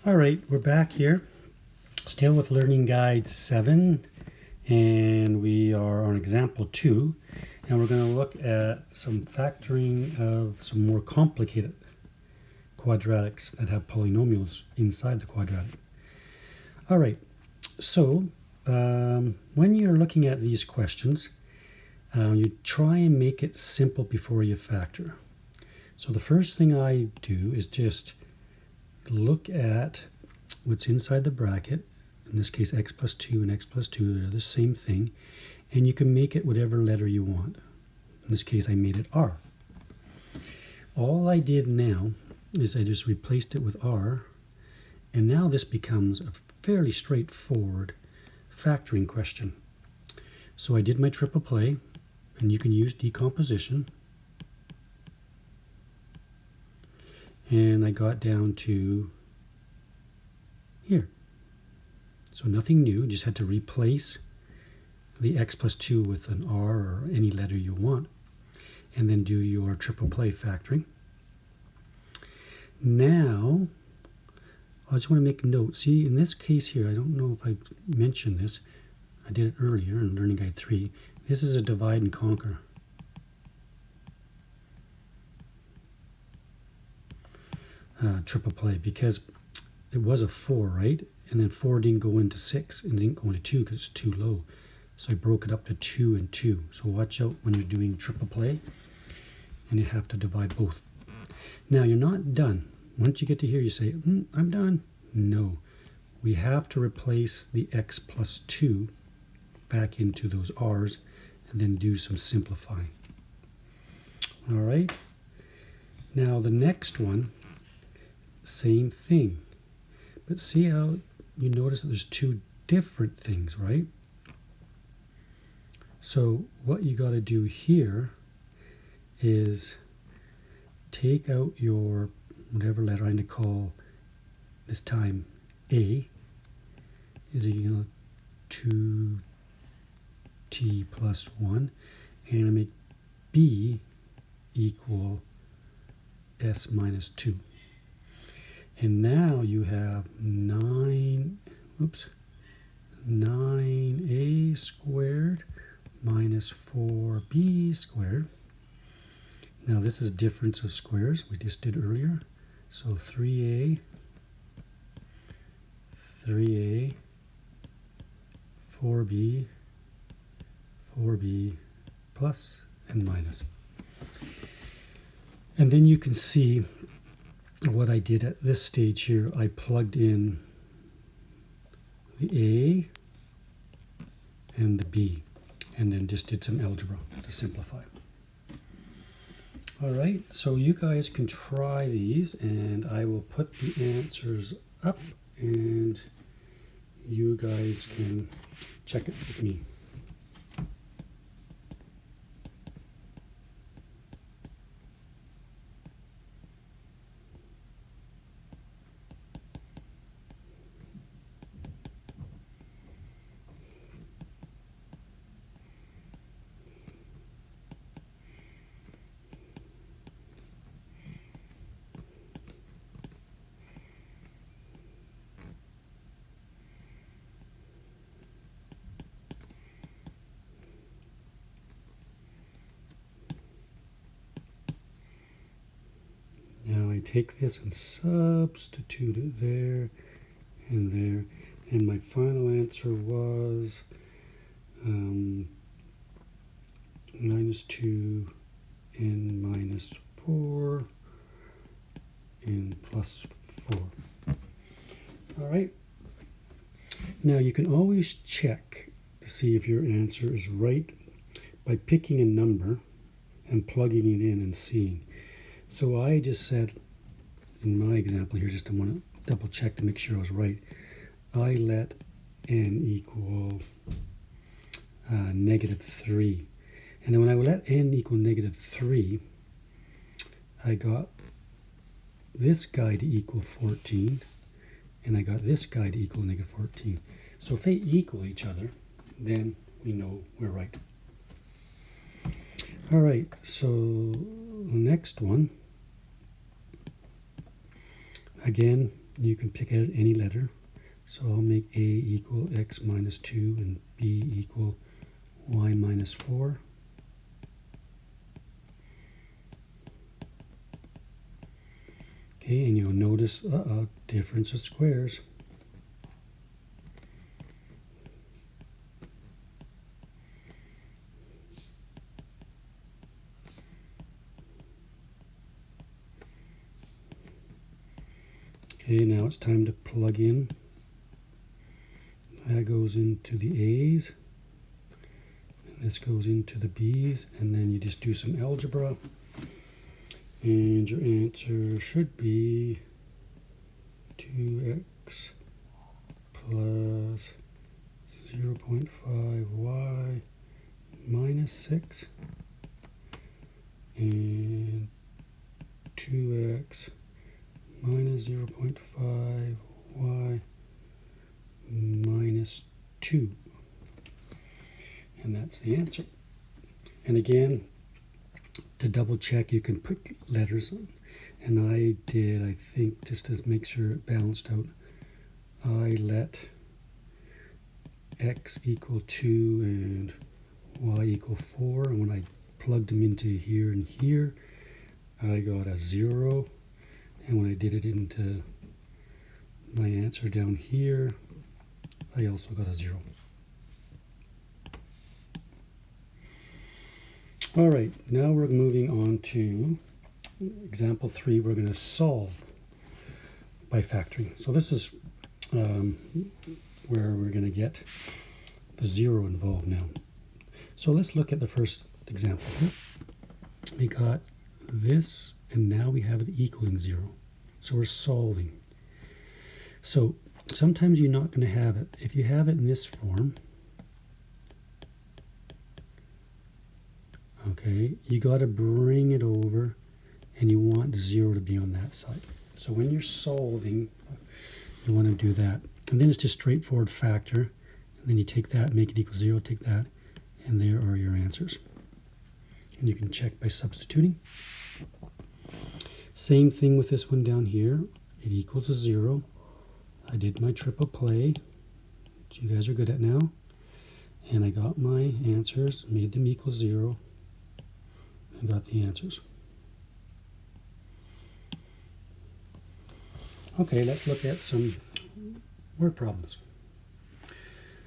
All right, we're back here, still with Learning Guide 7, and we are on example 2, and we're going to look at some factoring of some more complicated quadratics that have polynomials inside the quadratic. All right, so when you're looking at these questions, you try and make it simple before you factor. So the first thing I do is just look at what's inside the bracket. In this case, x plus 2 and x plus 2, they're the same thing. And you can make it whatever letter you want. In this case, I made it r. All I did now is I just replaced it with r. And now this becomes a fairly straightforward factoring question. So I did my triple play, and you can use decomposition. And I got down to here. So nothing new, just had to replace the x plus 2 with an r or any letter you want, and then do your triple play factoring. Now, I just want to make a note. See, in this case here, I don't know if I mentioned this. I did it earlier in Learning Guide 3. This is a divide and conquer. Triple play, because it was a 4, right? And then 4 didn't go into 6 and didn't go into 2 because it's too low. So I broke it up to 2 and 2. So watch out when you're doing triple play and you have to divide both. Now you're not done. Once you get to here, you say, I'm done. No, we have to replace the x plus 2 back into those r's and then do some simplifying. All right. Now the next one, same thing. But see how you notice that there's two different things, right? So what you got to do here is take out your whatever letter I'm going to call this time A is equal to 2t plus 1, and I make B equal s minus 2. And now you have 9a squared minus 4b squared. Now this is difference of squares we just did earlier. So 3a, 4b plus and minus. And then you can see what I did at this stage here. I plugged in the A and the B, and then just did some algebra to simplify. All right, so you guys can try these, and I will put the answers up, and you guys can check it with me. Now I take this and substitute it there and there, and my final answer was minus 2 and minus 4 and plus 4. All right. Now you can always check to see if your answer is right by picking a number and plugging it in and seeing. So I just said, in my example here, just to want to double check to make sure I was right, I let n equal -3. And then when I let n equal -3, I got this guy to equal 14, and I got this guy to equal -14. So if they equal each other, then we know we're right. All right, so the next one, again, You can pick out any letter. So I'll make A equal x minus 2 and B equal y minus 4. Okay, and you'll notice difference of squares. Okay, now it's time to plug in. That goes into the A's, and this goes into the B's, and then you just do some algebra, and your answer should be 2x plus 0.5y minus 6, and 2x minus 0.5y minus 2. And that's the answer. And again, to double check, you can put letters on. And I did, I think, just to make sure it balanced out, I let x equal 2 and y equal 4. And when I plugged them into here and here, I got a 0. And when I did it into my answer down here, I also got a 0. All right, now we're moving on to example 3. We're going to solve by factoring. So this is where we're going to get the 0 involved now. So let's look at the first example here. We got this, and now we have it equaling 0. So we're solving. So sometimes you're not going to have it. If you have it in this form, okay, you got to bring it over, and you want 0 to be on that side. So when you're solving, you want to do that. And then it's just straightforward factor. And then you take that, make it equal 0, take that, and there are your answers. And you can check by substituting. Same thing with this one down here. It equals a 0. I did my triple play, which you guys are good at now. And I got my answers, made them equal 0, and got the answers. Okay, let's look at some word problems.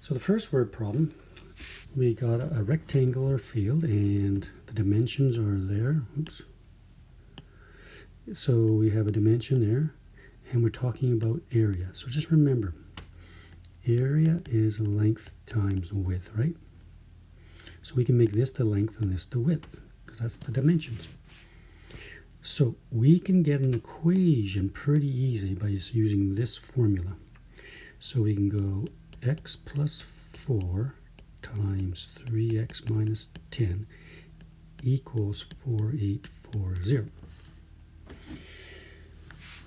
So the first word problem, we got a rectangular field and the dimensions are there. Oops. So we have a dimension there and we're talking about area. So just remember, area is length times width, right? So we can make this the length and this the width because that's the dimensions. So we can get an equation pretty easy by just using this formula. So we can go x plus 4 times 3x minus 10 equals 4840.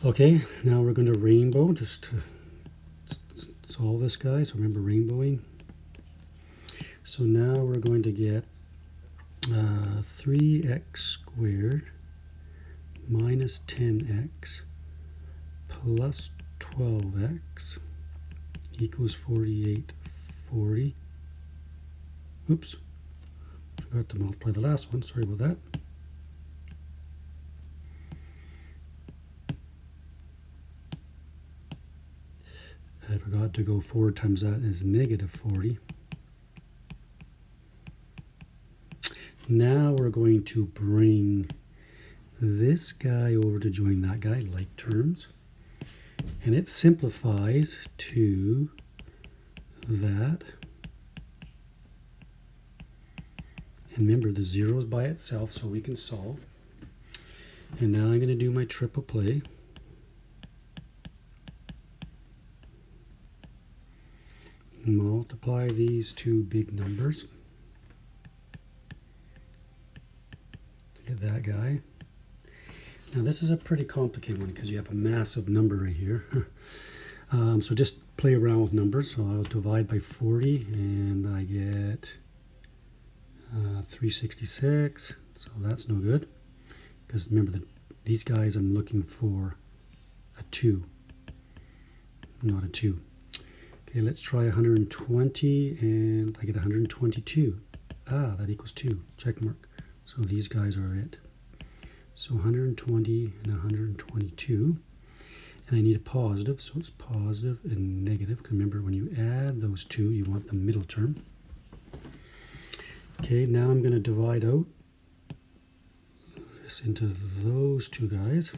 Okay, now we're going to rainbow just to solve this guy. So remember rainbowing. So now we're going to get 3x squared minus 10x plus 12x equals 4840. Oops, forgot to multiply the last one. Sorry about that. I forgot to go 4 times that is negative 40. Now we're going to bring this guy over to join that guy, like terms. And it simplifies to that. And remember, the 0 is by itself, so we can solve. And now I'm going to do my triple play. Multiply these two big numbers to get that guy. Now this is a pretty complicated one because you have a massive number right here. So just play around with numbers. So I'll divide by 40 and I get 366. So that's no good because remember that these guys I'm looking for a 2. not a 2. Okay, let's try 120, and I get 122. Ah, that equals 2, check mark. So these guys are it. So 120 and 122. And I need a positive, so it's positive and negative. Remember, when you add those two, you want the middle term. Okay, now I'm going to divide out this into those two guys.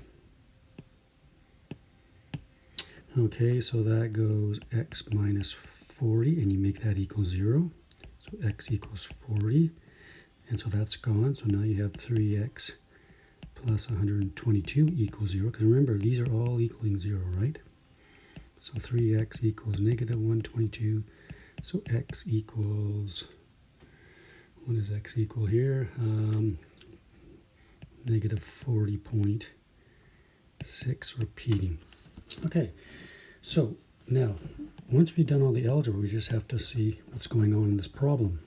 Okay, so that goes x minus 40, and you make that equal 0. So x equals 40, and so that's gone. So now you have 3x plus 122 equals 0, because remember, these are all equaling 0, right? So 3x equals negative 122, so x equals, what does x equal here? Negative 40.6 repeating. Okay, so now, once we've done all the algebra, we just have to see what's going on in this problem.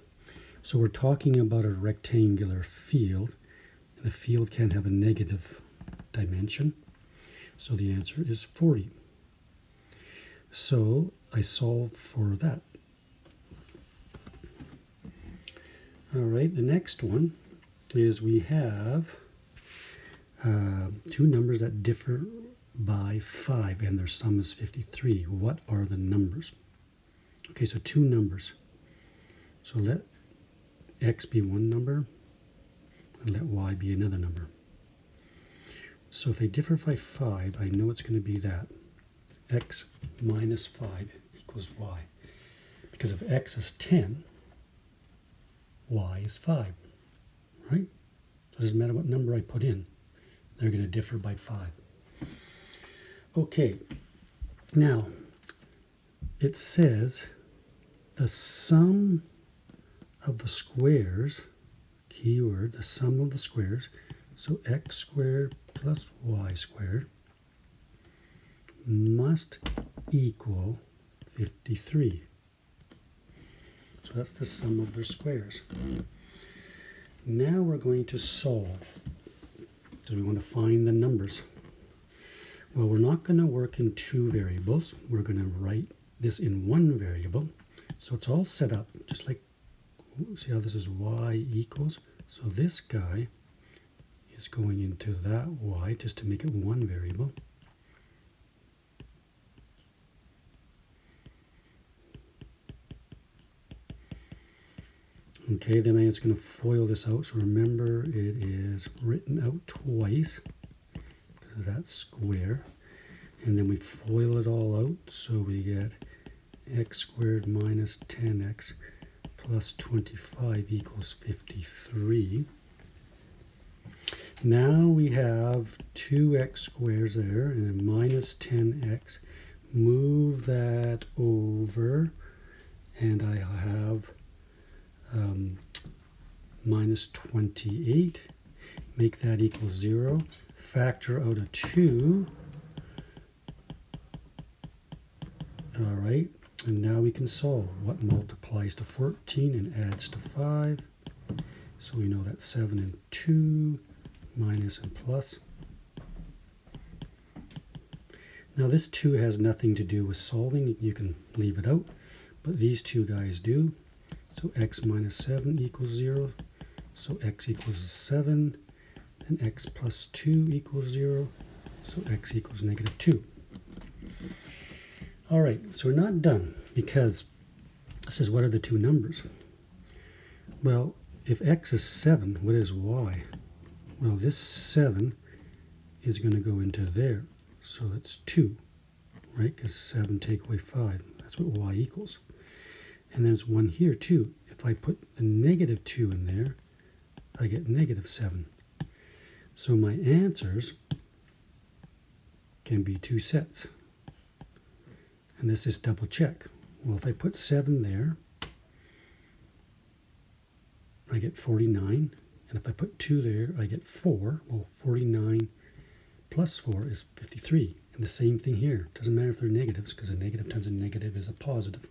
So we're talking about a rectangular field, and a field can't have a negative dimension. So the answer is 40. So I solve for that. All right, the next one is we have two numbers that differ by 5, and their sum is 53. What are the numbers? Okay, so two numbers. So let x be one number, and let y be another number. So if they differ by 5, I know it's going to be that. X minus 5 equals y. Because if x is 10, y is 5, right? So it doesn't matter what number I put in. They're going to differ by 5. Okay, now it says the sum of the squares, keyword, the sum of the squares, so x squared plus y squared must equal 53. So that's the sum of their squares. Now we're going to solve, because we want to find the numbers. Well, we're not going to work in two variables. We're going to write this in one variable. So it's all set up, just like, see how this is y equals? So this guy is going into that y, just to make it one variable. Okay, then I'm just going to FOIL this out. So remember, it is written out twice, because that's square. And then we FOIL it all out, so we get x squared minus 10x plus 25 equals 53. Now we have 2x squares there, and then minus 10x. Move that over, and I have minus 28. Make that equal 0. Factor out a 2. All right, and now we can solve. What multiplies to 14 and adds to 5? So we know that's 7 and 2, minus and plus. Now this 2 has nothing to do with solving. You can leave it out, but these two guys do. So x minus 7 equals 0. So x equals 7, and x plus 2 equals 0. So x equals negative 2. All right, so we're not done, because it says what are the two numbers? Well, if x is 7, what is y? Well, this 7 is going to go into there. So it's 2, right? Because 7 take away 5. That's what y equals. And there's 1 here too. If I put the negative 2 in there, I get negative 7. So my answers can be two sets. And this is double check. Well, if I put 7 there, I get 49. And if I put 2 there, I get 4. Well, 49 plus 4 is 53. And the same thing here. Doesn't matter if they're negatives, because a negative times a negative is a positive.